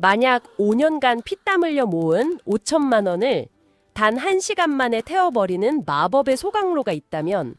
만약 5년간 피땀 흘려 모은 5천만 원을 단 1시간 만에 태워버리는 마법의 소각로가 있다면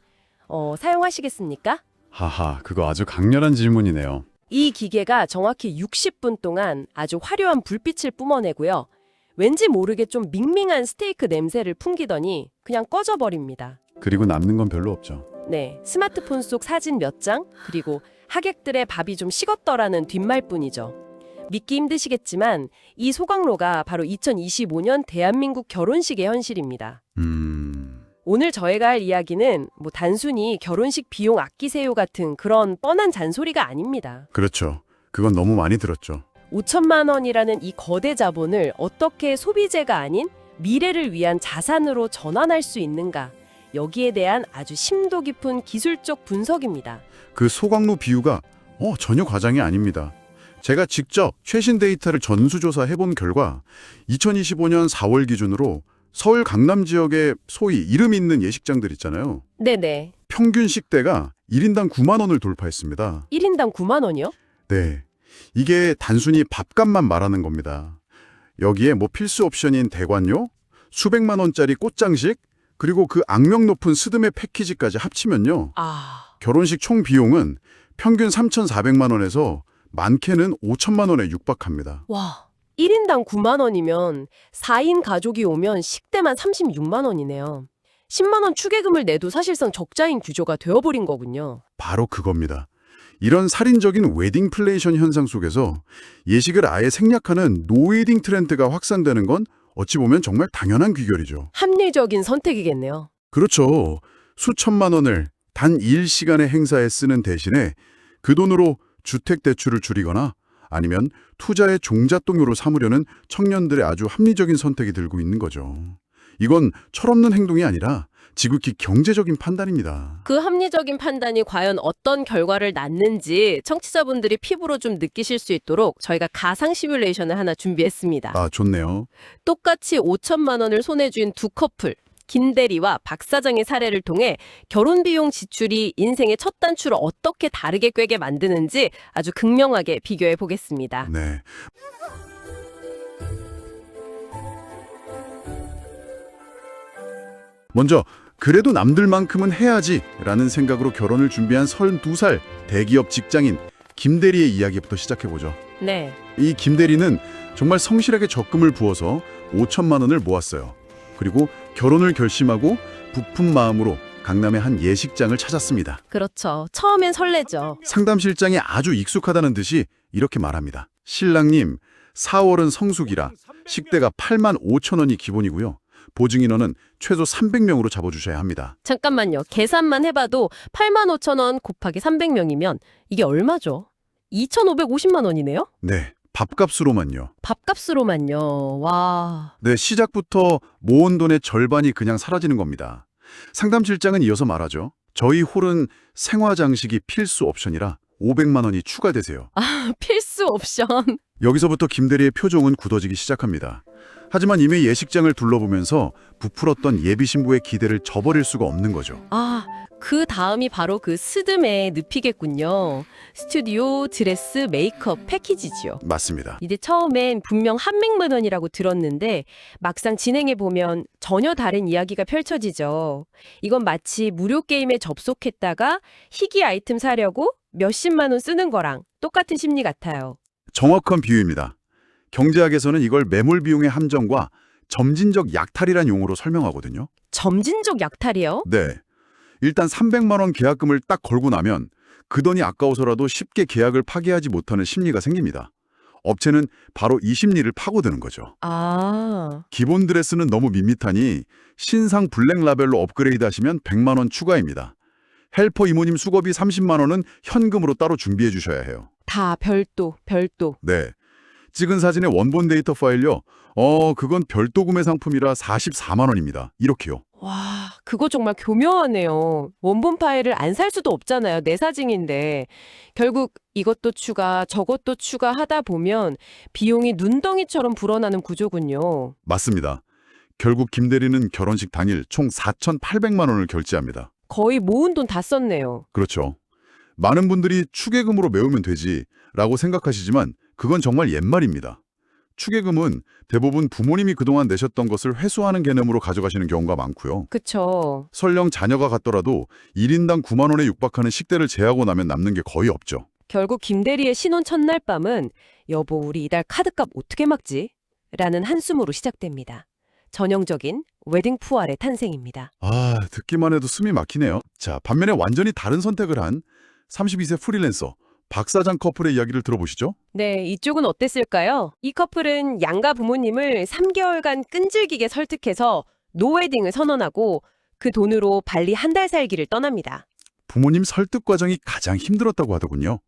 사용하시겠습니까? 하하, 그거 아주 강렬한 질문이네요. 이 기계가 정확히 60분 동안 아주 화려한 불빛을 뿜어내고요. 왠지 모르게 좀 밍밍한 스테이크 냄새를 풍기더니 그냥 꺼져버립니다. 그리고 남는 건 별로 없죠. 네, 스마트폰 속 사진 몇 장, 그리고 하객들의 밥이 좀 식었더라는 뒷말뿐이죠. 믿기 힘드시겠지만 이 소각로가 바로 2025년 대한민국 결혼식의 현실입니다. 오늘 저희가 할 이야기는 단순히 결혼식 비용 아끼세요 같은 그런 뻔한 잔소리가 아닙니다. 그렇죠. 그건 너무 많이 들었죠. 5천만 원이라는 이 거대 자본을 어떻게 소비재가 아닌 미래를 위한 자산으로 전환할 수 있는가, 여기에 대한 아주 심도 깊은 기술적 분석입니다. 그 소각로 비유가 전혀 과장이 아닙니다. 제가 직접 최신 데이터를 전수조사해본 결과 2025년 4월 기준으로 서울 강남 지역의 소위 이름 있는 예식장들 있잖아요. 네네. 평균 식대가 1인당 9만 원을 돌파했습니다. 1인당 9만 원이요? 네. 이게 단순히 밥값만 말하는 겁니다. 여기에 필수 옵션인 대관료, 수백만 원짜리 꽃장식, 그리고 그 악명 높은 스드메 패키지까지 합치면요. 결혼식 총 비용은 평균 3,400만 원에서 많게는 5천만 원에 육박합니다. 와, 1인당 9만 원이면 4인 가족이 오면 식대만 36만 원이네요. 10만 원 추계금을 내도 사실상 적자인 구조가 되어버린 거군요. 바로 그겁니다. 이런 살인적인 웨딩플레이션 현상 속에서 예식을 아예 생략하는 노웨딩 트렌드가 확산되는 건 어찌 보면 정말 당연한 귀결이죠. 합리적인 선택이겠네요. 그렇죠. 수천만 원을 단 일시간의 행사에 쓰는 대신에 그 돈으로 주택대출을 줄이거나 아니면 투자의 종잣돈으로 삼으려는 청년들의 아주 합리적인 선택이 들고 있는 거죠. 이건 철없는 행동이 아니라 지극히 경제적인 판단입니다. 그 합리적인 판단이 과연 어떤 결과를 낳는지 청취자분들이 피부로 좀 느끼실 수 있도록 저희가 가상 시뮬레이션을 하나 준비했습니다. 아, 좋네요. 똑같이 5천만 원을 손에 쥔 두 커플, 김대리와 박 사장의 사례를 통해 결혼 비용 지출이 인생의 첫 단추를 어떻게 다르게 꿰게 만드는지 아주 극명하게 비교해 보겠습니다. 네. 먼저 그래도 남들만큼은 해야지라는 생각으로 결혼을 준비한 32살 대기업 직장인 김대리의 이야기부터 시작해보죠. 네. 이 김대리는 정말 성실하게 적금을 부어서 5천만 원을 모았어요. 그리고 결혼을 결심하고 부푼 마음으로 강남의 한 예식장을 찾았습니다. 그렇죠. 처음엔 설레죠. 상담실장이 아주 익숙하다는 듯이 이렇게 말합니다. 신랑님, 4월은 성수기라 식대가 8만 5천 원이 기본이고요. 보증 인원은 최소 300명으로 잡아주셔야 합니다. 잠깐만요. 계산만 해봐도 8만 5천 원 곱하기 300명이면 이게 얼마죠? 2,550만 원이네요? 네, 밥값으로만요. 밥값으로만요. 와. 네, 시작부터 모은 돈의 절반이 그냥 사라지는 겁니다. 상담실장은 이어서 말하죠. 저희 홀은 생화장식이 필수 옵션이라 500만 원이 추가되세요. 필수 옵션. 여기서부터 김대리의 표정은 굳어지기 시작합니다. 하지만 이미 예식장을 둘러보면서 부풀었던 예비 신부의 기대를 저버릴 수가 없는 거죠. 그 다음이 바로 그 스드메 늪이겠군요. 스튜디오, 드레스, 메이크업 패키지지요. 맞습니다. 이제 처음엔 분명 한백만 원이라고 들었는데 막상 진행해보면 전혀 다른 이야기가 펼쳐지죠. 이건 마치 무료 게임에 접속했다가 희귀 아이템 사려고 몇십만 원 쓰는 거랑 똑같은 심리 같아요. 정확한 비유입니다. 경제학에서는 이걸 매몰 비용의 함정과 점진적 약탈이란 용어로 설명하거든요. 점진적 약탈이요? 네. 일단 300만 원 계약금을 딱 걸고 나면 그 돈이 아까워서라도 쉽게 계약을 파기하지 못하는 심리가 생깁니다. 업체는 바로 이 심리를 파고드는 거죠. 기본 드레스는 너무 밋밋하니 신상 블랙 라벨로 업그레이드 하시면 100만 원 추가입니다. 헬퍼 이모님 수고비 30만 원은 현금으로 따로 준비해 주셔야 해요. 다 별도. 네. 찍은 사진의 원본 데이터 파일요. 그건 별도 구매 상품이라 44만 원입니다. 이렇게요. 와, 그거 정말 교묘하네요. 원본 파일을 안 살 수도 없잖아요. 내 사진인데. 결국 이것도 추가, 저것도 추가하다 보면 비용이 눈덩이처럼 불어나는 구조군요. 맞습니다. 결국 김 대리는 결혼식 당일 총 4,800만 원을 결제합니다. 거의 모은 돈 다 썼네요. 그렇죠. 많은 분들이 추계금으로 메우면 되지라고 생각하시지만 그건 정말 옛말입니다. 축의금은 대부분 부모님이 그동안 내셨던 것을 회수하는 개념으로 가져가시는 경우가 많고요. 그쵸. 설령 자녀가 갔더라도 1인당 9만 원에 육박하는 식대를 제하고 나면 남는 게 거의 없죠. 결국 김대리의 신혼 첫날 밤은 여보 우리 이달 카드값 어떻게 막지? 라는 한숨으로 시작됩니다. 전형적인 웨딩 푸알의 탄생입니다. 아, 듣기만 해도 숨이 막히네요. 자, 반면에 완전히 다른 선택을 한 32세 프리랜서 박 사장 커플의 이야기를 들어보시죠. 네, 이쪽은 어땠을까요? 이 커플은 양가 부모님을 3개월간 끈질기게 설득해서 노웨딩을 선언하고 그 돈으로 발리 한 달 살기를 떠납니다. 부모님 설득 과정이 가장 힘들었다고 하더군요.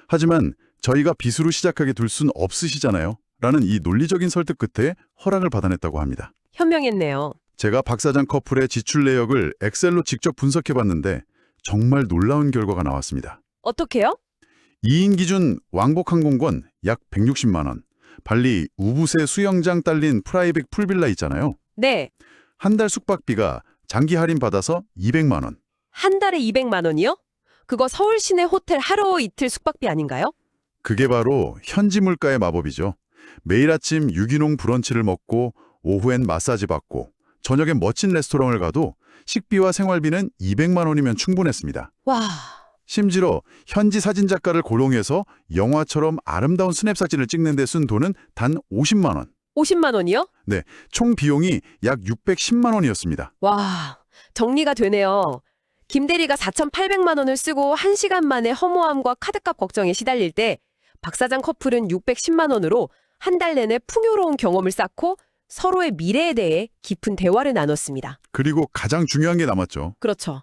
하지만 저희가 빚으로 시작하게 둘 순 없으시잖아요. 라는 이 논리적인 설득 끝에 허락을 받아냈다고 합니다. 현명했네요. 제가 박 사장 커플의 지출 내역을 엑셀로 직접 분석해봤는데 정말 놀라운 결과가 나왔습니다. 어떻게요? 2인 기준 왕복 항공권 약 160만 원, 발리 우붓의 수영장 딸린 프라이빗 풀빌라 있잖아요. 네, 한 달 숙박비가 장기 할인 받아서 200만 원. 한 달에 200만 원이요? 그거 서울 시내 호텔 하루 이틀 숙박비 아닌가요? 그게 바로 현지 물가의 마법이죠. 매일 아침 유기농 브런치를 먹고 오후엔 마사지 받고 저녁엔 멋진 레스토랑을 가도 식비와 생활비는 200만 원이면 충분했습니다. 와, 심지어 현지 사진작가를 고용해서 영화처럼 아름다운 스냅 사진을 찍는 데 쓴 돈은 단 50만 원. 50만 원이요? 총 비용이 약 610만 원이었습니다. 와, 정리가 되네요. 김대리가 4,800만 원을 쓰고 1시간 만에 허무함과 카드값 걱정에 시달릴 때 박 사장 커플은 610만 원으로 한 달 내내 풍요로운 경험을 쌓고 서로의 미래에 대해 깊은 대화를 나눴습니다. 그리고 가장 중요한 게 남았죠. 그렇죠.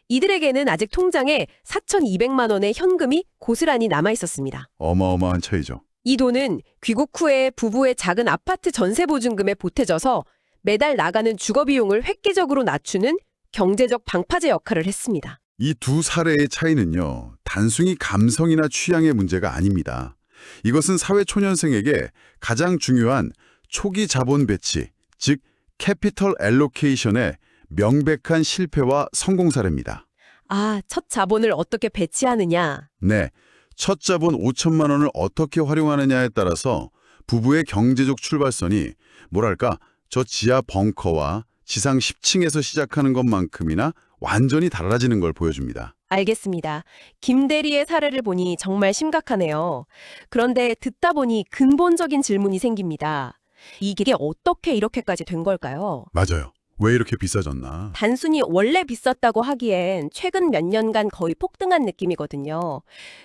이들에게는 아직 통장에 4,200만 원의 현금이 고스란히 남아 있었습니다. 어마어마한 차이죠. 이 돈은 귀국 후에 부부의 작은 아파트 전세 보증금에 보태져서 매달 나가는 주거 비용을 획기적으로 낮추는 경제적 방파제 역할을 했습니다. 이 두 사례의 차이는요, 단순히 감성이나 취향의 문제가 아닙니다. 이것은 사회 초년생에게 가장 중요한 초기 자본 배치, 즉 캐피털 엘로케이션의 명백한 실패와 성공 사례입니다. 아, 첫 자본을 어떻게 배치하느냐. 네, 첫 자본 5천만 원을 어떻게 활용하느냐에 따라서 부부의 경제적 출발선이 뭐랄까 저 지하 벙커와 지상 10층에서 시작하는 것만큼이나 완전히 달라지는 걸 보여줍니다. 알겠습니다. 김대리의 사례를 보니 정말 심각하네요. 그런데 듣다 보니 근본적인 질문이 생깁니다. 이게 어떻게 이렇게까지 된 걸까요? 맞아요. 왜 이렇게 비싸졌나? 단순히 원래 비쌌다고 하기엔 최근 몇 년간 거의 폭등한 느낌이거든요.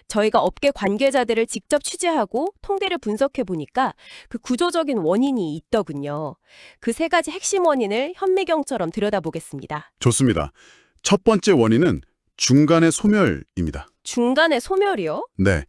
저희가 업계 관계자들을 직접 취재하고 통계를 분석해 보니까 그 구조적인 원인이 있더군요. 그 세 가지 핵심 원인을 현미경처럼 들여다보겠습니다. 좋습니다. 첫 번째 원인은 중간의 소멸입니다. 중간에 소멸이요? 네,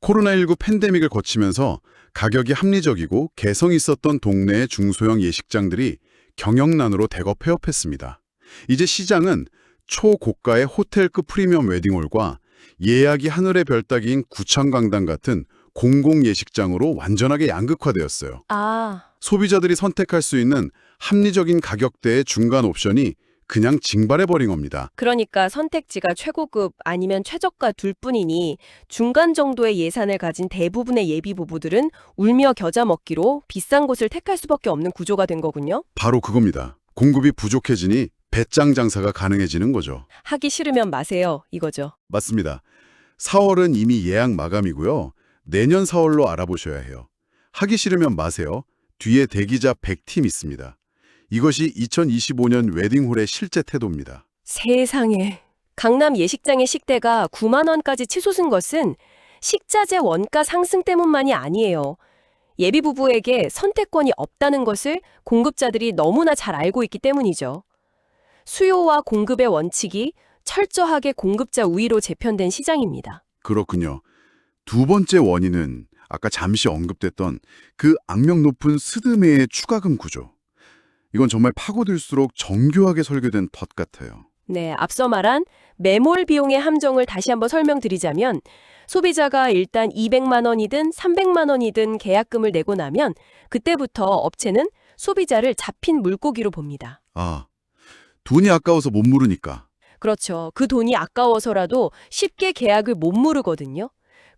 코로나19 팬데믹을 거치면서 가격이 합리적이고 개성 있었던 동네의 중소형 예식장들이 경영난으로 대거 폐업했습니다. 이제 시장은 초고가의 호텔급 프리미엄 웨딩홀과 예약이 하늘의 별 따기인 구청강당 같은 공공 예식장으로 완전하게 양극화되었어요. 아, 소비자들이 선택할 수 있는 합리적인 가격대의 중간 옵션이 그냥 징발해버린 겁니다. 그러니까 선택지가 최고급 아니면 최저가 둘 뿐이니 중간 정도의 예산을 가진 대부분의 예비 부부들은 울며 겨자 먹기로 비싼 곳을 택할 수밖에 없는 구조가 된 거군요. 바로 그겁니다. 공급이 부족해지니 배짱 장사가 가능해지는 거죠. 하기 싫으면 마세요, 이거죠. 맞습니다. 4월은 이미 예약 마감이고요. 내년 4월로 알아보셔야 해요. 하기 싫으면 마세요. 뒤에 대기자 100팀 있습니다. 이것이 2025년 웨딩홀의 실제 태도입니다. 세상에. 강남 예식장의 식대가 9만 원까지 치솟은 것은 식자재 원가 상승 때문만이 아니에요. 예비 부부에게 선택권이 없다는 것을 공급자들이 너무나 잘 알고 있기 때문이죠. 수요와 공급의 원칙이 철저하게 공급자 우위로 재편된 시장입니다. 그렇군요. 두 번째 원인은 아까 잠시 언급됐던 그 악명 높은 스드메의 추가금 구조. 이건 정말 파고들수록 정교하게 설계된 덫 같아요. 네, 앞서 말한 매몰 비용의 함정을 다시 한번 설명드리자면 소비자가 일단 200만 원이든 300만 원이든 계약금을 내고 나면 그때부터 업체는 소비자를 잡힌 물고기로 봅니다. 아, 돈이 아까워서 못 물으니까. 그렇죠. 그 돈이 아까워서라도 쉽게 계약을 못 무르거든요.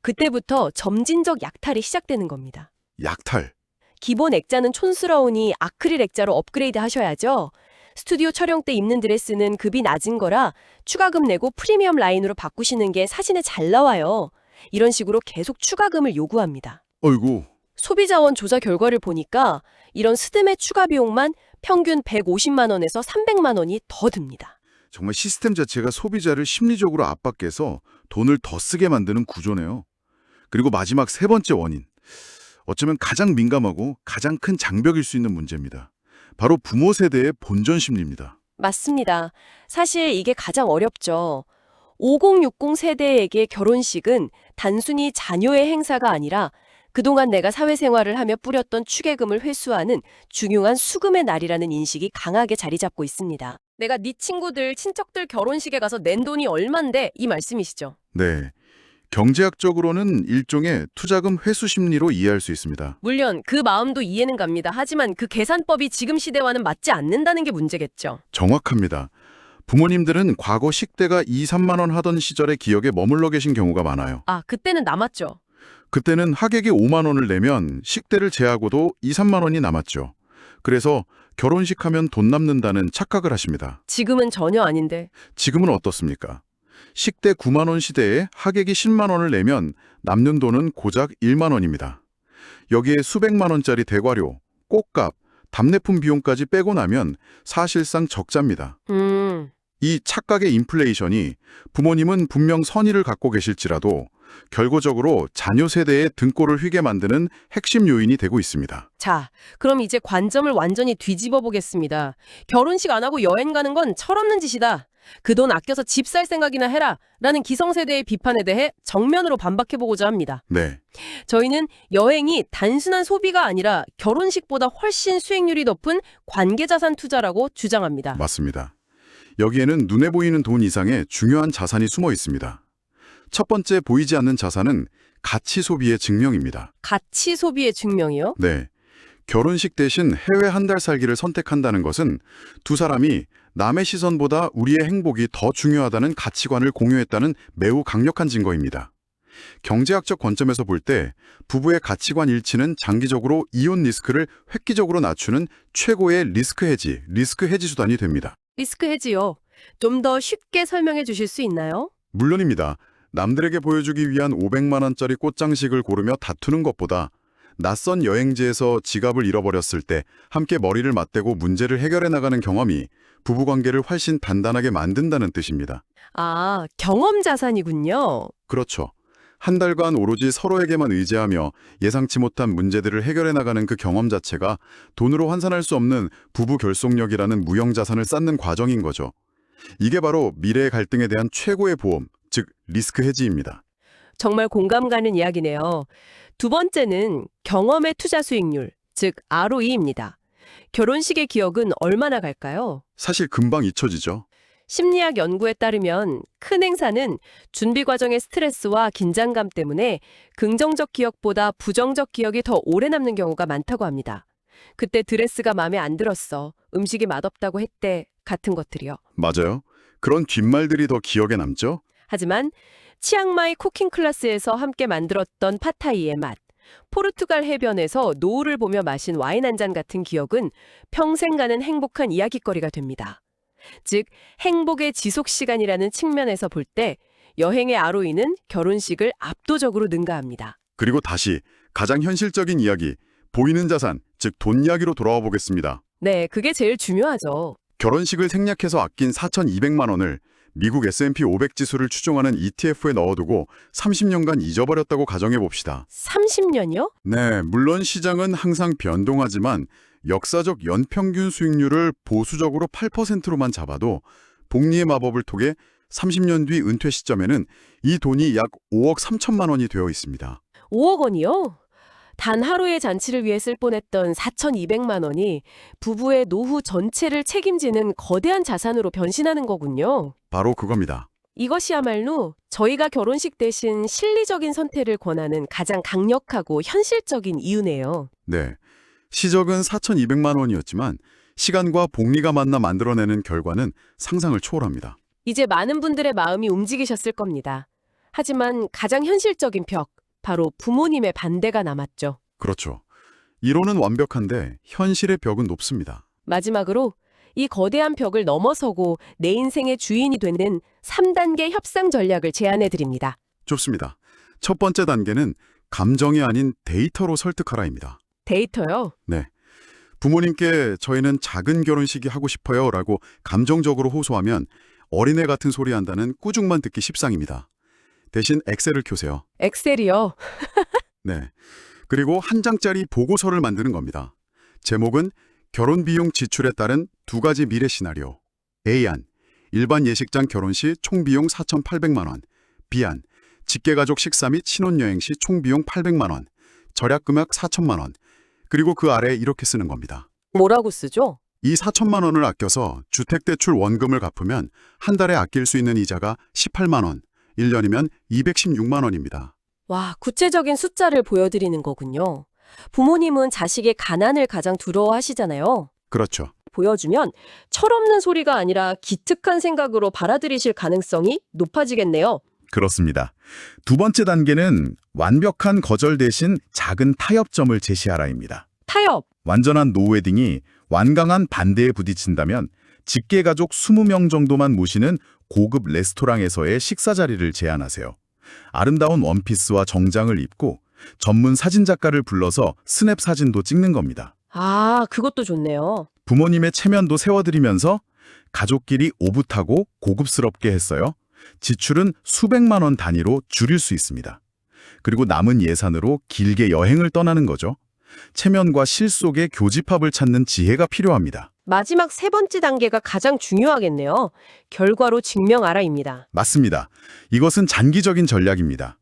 그때부터 점진적 약탈이 시작되는 겁니다. 약탈. 기본 액자는 촌스러우니 아크릴 액자로 업그레이드 하셔야죠. 스튜디오 촬영 때 입는 드레스는 급이 낮은 거라 추가금 내고 프리미엄 라인으로 바꾸시는 게 사진에 잘 나와요. 이런 식으로 계속 추가금을 요구합니다. 어이구, 소비자원 조사 결과를 보니까 이런 스드메 추가 비용만 평균 150만 원에서 300만 원이 더 듭니다. 정말 시스템 자체가 소비자를 심리적으로 압박해서 돈을 더 쓰게 만드는 구조네요. 그리고 마지막 세 번째 원인. 어쩌면 가장 민감하고 가장 큰 장벽일 수 있는 문제입니다. 바로 부모 세대의 본전 심리입니다. 맞습니다. 사실 이게 가장 어렵죠. 5060 세대에게 결혼식은 단순히 자녀의 행사가 아니라 그동안 내가 사회생활을 하며 뿌렸던 축의금을 회수하는 중요한 수금의 날이라는 인식이 강하게 자리 잡고 있습니다. 내가 네 친구들, 친척들 결혼식에 가서 낸 돈이 얼만데 이 말씀이시죠? 네. 경제학적으로는 일종의 투자금 회수 심리로 이해할 수 있습니다. 물론 그 마음도 이해는 갑니다. 하지만 그 계산법이 지금 시대와는 맞지 않는다는 게 문제겠죠. 정확합니다. 부모님들은 과거 식대가 2, 3만 원 하던 시절의 기억에 머물러 계신 경우가 많아요. 아, 그때는 남았죠. 그때는 하객이 5만 원을 내면 식대를 제하고도 2, 3만 원이 남았죠. 그래서 결혼식 하면 돈 남는다는 착각을 하십니다. 지금은 전혀 아닌데. 지금은 어떻습니까? 식대 9만 원 시대에 하객이 10만 원을 내면 남는 돈은 고작 1만 원입니다. 여기에 수백만 원짜리 대과료, 꽃값, 답례품 비용까지 빼고 나면 사실상 적자입니다. 이 착각의 인플레이션이 부모님은 분명 선의를 갖고 계실지라도 결과적으로 자녀 세대의 등골을 휘게 만드는 핵심 요인이 되고 있습니다. 자, 그럼 이제 관점을 완전히 뒤집어 보겠습니다. 결혼식 안 하고 여행 가는 건 철없는 짓이다. 그 돈 아껴서 집 살 생각이나 해라. 라는 기성세대의 비판에 대해 정면으로 반박해보고자 합니다. 네, 저희는 여행이 단순한 소비가 아니라 결혼식보다 훨씬 수익률이 높은 관계자산 투자라고 주장합니다. 맞습니다. 여기에는 눈에 보이는 돈 이상의 중요한 자산이 숨어 있습니다. 첫 번째 보이지 않는 자산은 가치 소비의 증명입니다. 가치 소비의 증명이요? 네, 결혼식 대신 해외 한 달 살기를 선택한다는 것은 두 사람이 남의 시선보다 우리의 행복이 더 중요하다는 가치관을 공유했다는 매우 강력한 증거입니다. 경제학적 관점에서 볼 때 부부의 가치관 일치는 장기적으로 이혼 리스크를 획기적으로 낮추는 최고의 리스크 해지 수단이 됩니다. 리스크 해지요. 좀 더 쉽게 설명해 주실 수 있나요? 물론입니다. 남들에게 보여주기 위한 500만 원짜리 꽃장식을 고르며 다투는 것보다 낯선 여행지에서 지갑을 잃어버렸을 때 함께 머리를 맞대고 문제를 해결해 나가는 경험이 부부관계를 훨씬 단단하게 만든다는 뜻입니다. 아, 경험 자산이군요. 그렇죠. 한 달간 오로지 서로에게만 의지하며 예상치 못한 문제들을 해결해 나가는 그 경험 자체가 돈으로 환산할 수 없는 부부 결속력이라는 무형자산을 쌓는 과정인 거죠. 이게 바로 미래의 갈등에 대한 최고의 보험, 즉 리스크 해지입니다. 정말 공감 가는 이야기네요. 두 번째는 경험의 투자 수익률, 즉 ROE입니다. 결혼식의 기억은 얼마나 갈까요? 사실 금방 잊혀지죠. 심리학 연구에 따르면 큰 행사는 준비 과정의 스트레스와 긴장감 때문에 긍정적 기억보다 부정적 기억이 더 오래 남는 경우가 많다고 합니다. 그때 드레스가 마음에 안 들었어, 음식이 맛없다고 했대 같은 것들이요. 맞아요. 그런 뒷말들이 더 기억에 남죠? 하지만 치앙마이 쿠킹 클래스에서 함께 만들었던 팟타이의 맛, 포르투갈 해변에서 노을을 보며 마신 와인 한 잔 같은 기억은 평생 가는 행복한 이야깃거리가 됩니다. 즉, 행복의 지속 시간이라는 측면에서 볼 때 여행의 ROE는 결혼식을 압도적으로 능가합니다. 그리고 다시 가장 현실적인 이야기, 보이는 자산, 즉 돈 이야기로 돌아와 보겠습니다. 네, 그게 제일 중요하죠. 결혼식을 생략해서 아낀 4,200만 원을 미국 S&P 500 지수를 추종하는 ETF에 넣어두고 30년간 잊어버렸다고 가정해 봅시다. 30년이요? 네, 물론 시장은 항상 변동하지만 역사적 연평균 수익률을 보수적으로 8%로만 잡아도 복리의 마법을 통해 30년 뒤 은퇴 시점에는 이 돈이 약 5억 3천만 원이 되어 있습니다. 5억 원이요? 단 하루의 잔치를 위해 쓸 뻔했던 4,200만 원이 부부의 노후 전체를 책임지는 거대한 자산으로 변신하는 거군요. 바로 그겁니다. 이것이야말로 저희가 결혼식 대신 실리적인 선택을 권하는 가장 강력하고 현실적인 이유네요. 네, 시적은 4,200만 원이었지만 시간과 복리가 만나 만들어내는 결과는 상상을 초월합니다. 이제 많은 분들의 마음이 움직이셨을 겁니다. 하지만 가장 현실적인 벽, 바로 부모님의 반대가 남았죠. 그렇죠. 이론은 완벽한데 현실의 벽은 높습니다. 마지막으로 이 거대한 벽을 넘어서고 내 인생의 주인이 되는 3단계 협상 전략을 제안해 드립니다. 좋습니다. 첫 번째 단계는 감정이 아닌 데이터로 설득하라입니다. 데이터요? 네. 부모님께 저희는 작은 결혼식이 하고 싶어요 라고 감정적으로 호소하면 어린애 같은 소리 한다는 꾸중만 듣기 십상입니다. 대신 엑셀을 켜세요. 엑셀이요? 네. 그리고 한 장짜리 보고서를 만드는 겁니다. 제목은 결혼 비용 지출에 따른 두 가지 미래 시나리오. A안, 일반 예식장 결혼 시 총 비용 4,800만 원. B안, 직계가족 식사 및 신혼여행 시 총 비용 800만 원. 절약 금액 4천만 원. 그리고 그 아래 이렇게 쓰는 겁니다. 뭐라고 쓰죠? 이 4천만 원을 아껴서 주택대출 원금을 갚으면 한 달에 아낄 수 있는 이자가 18만 원, 1년이면 216만 원입니다. 와, 구체적인 숫자를 보여드리는 거군요. 부모님은 자식의 가난을 가장 두려워하시잖아요. 그렇죠. 보여주면 철없는 소리가 아니라 기특한 생각으로 받아들이실 가능성이 높아지겠네요. 그렇습니다. 두 번째 단계는 완벽한 거절 대신 작은 타협점을 제시하라입니다. 타협! 완전한 노웨딩이 완강한 반대에 부딪힌다면 직계가족 20명 정도만 모시는 고급 레스토랑에서의 식사 자리를 제안하세요. 아름다운 원피스와 정장을 입고 전문 사진작가를 불러서 스냅 사진도 찍는 겁니다. 아, 그것도 좋네요. 부모님의 체면도 세워드리면서 가족끼리 오붓하고 고급스럽게 했어요. 지출은 수백만 원 단위로 줄일 수 있습니다. 그리고 남은 예산으로 길게 여행을 떠나는 거죠. 체면과 실 속의 교집합을 찾는 지혜가 필요합니다. 마지막 세 번째 단계가 가장 중요하겠네요. 결과로 증명하라입니다. 맞습니다. 이것은 장기적인 전략입니다.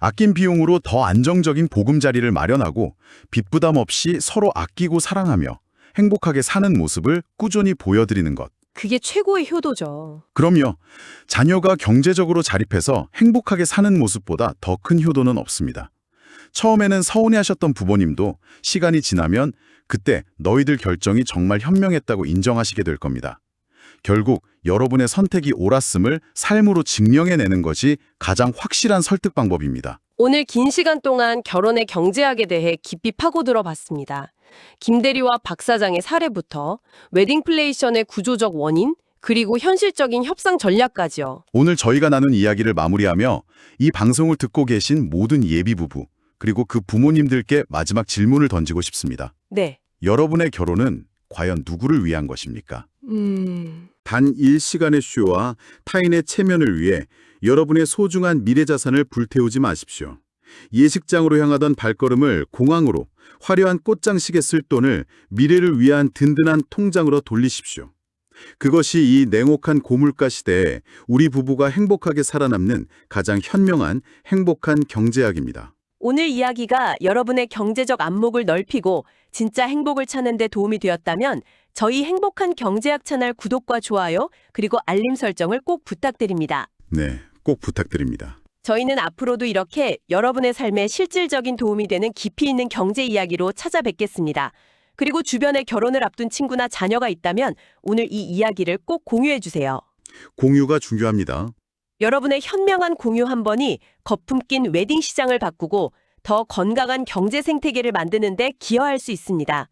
아낀 비용으로 더 안정적인 보금자리를 마련하고 빚 부담 없이 서로 아끼고 사랑하며 행복하게 사는 모습을 꾸준히 보여드리는 것. 그게 최고의 효도죠. 그럼요. 자녀가 경제적으로 자립해서 행복하게 사는 모습보다 더 큰 효도는 없습니다. 처음에는 서운해하셨던 부모님도 시간이 지나면 그때 너희들 결정이 정말 현명했다고 인정하시게 될 겁니다. 결국 여러분의 선택이 옳았음을 삶으로 증명해내는 것이 가장 확실한 설득 방법입니다. 오늘 긴 시간 동안 결혼의 경제학에 대해 깊이 파고들어 봤습니다. 김대리와 박 사장의 사례부터 웨딩 플레이션의 구조적 원인, 그리고 현실적인 협상 전략까지요. 오늘 저희가 나눈 이야기를 마무리하며 이 방송을 듣고 계신 모든 예비 부부, 그리고 그 부모님들께 마지막 질문을 던지고 싶습니다. 네. 여러분의 결혼은 과연 누구를 위한 것입니까? 단 일시간의 쇼와 타인의 체면을 위해 여러분의 소중한 미래 자산을 불태우지 마십시오. 예식장으로 향하던 발걸음을 공항으로, 화려한 꽃장식에 쓸 돈을 미래를 위한 든든한 통장으로 돌리십시오. 그것이 이 냉혹한 고물가 시대에 우리 부부가 행복하게 살아남는 가장 현명한 행복한 경제학입니다. 오늘 이야기가 여러분의 경제적 안목을 넓히고 진짜 행복을 찾는 데 도움이 되었다면 저희 행복한 경제학 채널 구독과 좋아요, 그리고 알림 설정을 꼭 부탁드립니다. 네, 꼭 부탁드립니다. 저희는 앞으로도 이렇게 여러분의 삶에 실질적인 도움이 되는 깊이 있는 경제 이야기로 찾아뵙겠습니다. 그리고 주변에 결혼을 앞둔 친구나 자녀가 있다면 오늘 이 이야기를 꼭 공유해 주세요. 공유가 중요합니다. 여러분의 현명한 공유 한 번이 거품 낀 웨딩 시장을 바꾸고 더 건강한 경제 생태계를 만드는 데 기여할 수 있습니다.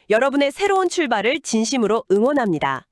여러분의 새로운 출발을 진심으로 응원합니다.